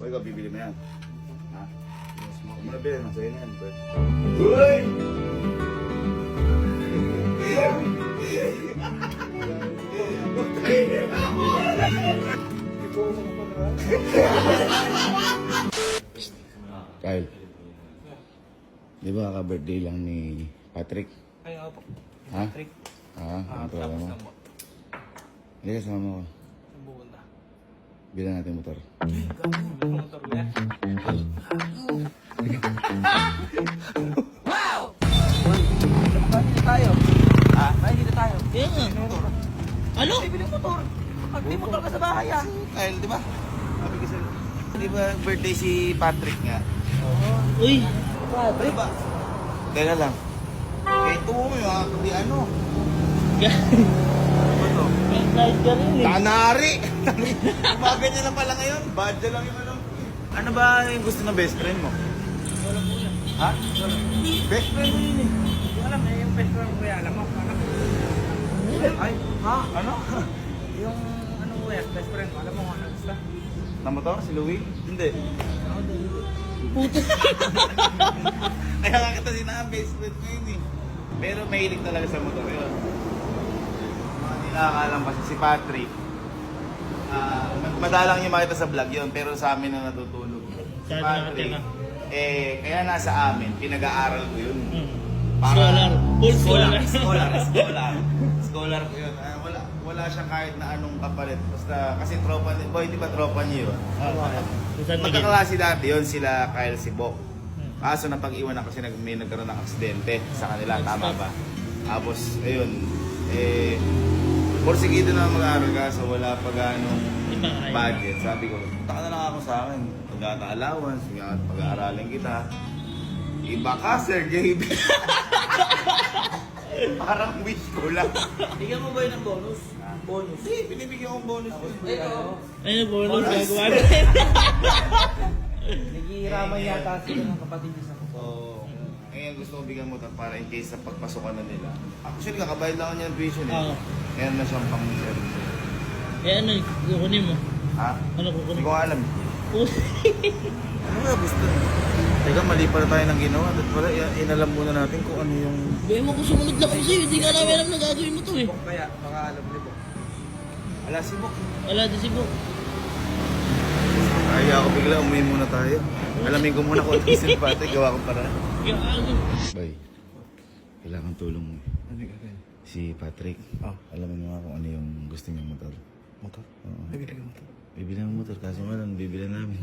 ikaw, bibili mo yan. Ha? Huwag mo na bilhin, masaya na yan, Bert. Uy! Kyle, di ba ka-birthday lang ni Patrick? Ay, ako po. Ha? Trick. Ang trola Tapos mo. na po. Hindi ka sama ko. Saan pupunta? Bilan natin motor. Motor niya. Bakit tayo? Bakit dito tayo? Kaya nga. Ano? Bibili motor. Pag di motor ka sa bahay ah. Kyle, di ba? Sabi ko sa'yo. Di ba birthday si Patrick nga? Uy. Di ba? Teka lang. Ito mo yung hindi ano. Ano ba to? Kahit ka rin eh. Tanari! Gumaganyan na pala ngayon. Badya lang yung ano. Ano ba yung gusto ng best friend mo? Wala po yan. Ha? Best friend mo yun eh. Hindi ko alam eh, yung best friend ko alam mo. Alam mo. Ay, ha? Ano? Yung ano ko yan, best friend ko. Alam mo kung ano gusto? Na motor? Si Louie? Hindi. Ako din. Puto. Kaya nga kita sinang best friend mo yun eh. Pero mahilig talaga sa motor yun. Mga nilakalang kasi si Patrick. Madalang yung makita sa vlog yun, pero sa amin na natutulog. Si Sabi Patrick, natin kaya nasa amin, pinag-aaral ko yun. Scholar. Full scholar. Scholar ko yun. Wala siyang kahit na anong kapalit. Basta, kasi tropa, boy, di ba tropa niyo yun? Magkaklase dati yun, sila Kyle Sibok. Kaso napag-iwan na kasi may nagkaroon ng aksidente sa kanila, tama ba? Tapos, ayun, porsigido na mag-aaral ka, so wala pa gano'ng budget. Sabi ko, punta ka na lang ako sa akin. Pag-allowance, pag-aaralin kita. Iba ka, Sir JB. Parang wish ko lang. Bigyan mo ba yun ng bonus? Bonus. Hindi, binibigyan kong bonus yun. Ito. Ayun, bonus. Gagawa na. Naghihiraman yata sila ng kapatid niya sa motor. So, ngayon gusto ko bigyan mo ito para in case sa pagpasukan na nila. Actually, kakabayad lang ako niya ng tuition eh. Oo. Ngayon na siyang pang-service. Eh ano, kukunin mo? Ha? Ano Hindi kukunin ko mo? alam. Ano nga gusto? Teka, mali pala tayo ng ginawa. At pala, inalam muna natin kung ano yung... Baya mo kung sumunod lang ako sa'yo. Hindi ka namin alam na gagawin mo to eh. Bok kaya, baka alam ni Bok. Ala, si Bok. Wala din si Bok. Kaya ako bigla, umuwi muna tayo. Alamin ko muna kung ano yung silpate. Gawa ko para. Gago. Bay, kailangan tulong mo. Ano gagawin? Si Patrick, alamin mo nga kung ano yung gusto niyang motor. Motor? Oo. Bibili ka motor. Bibili ng motor kasi malang bibili namin.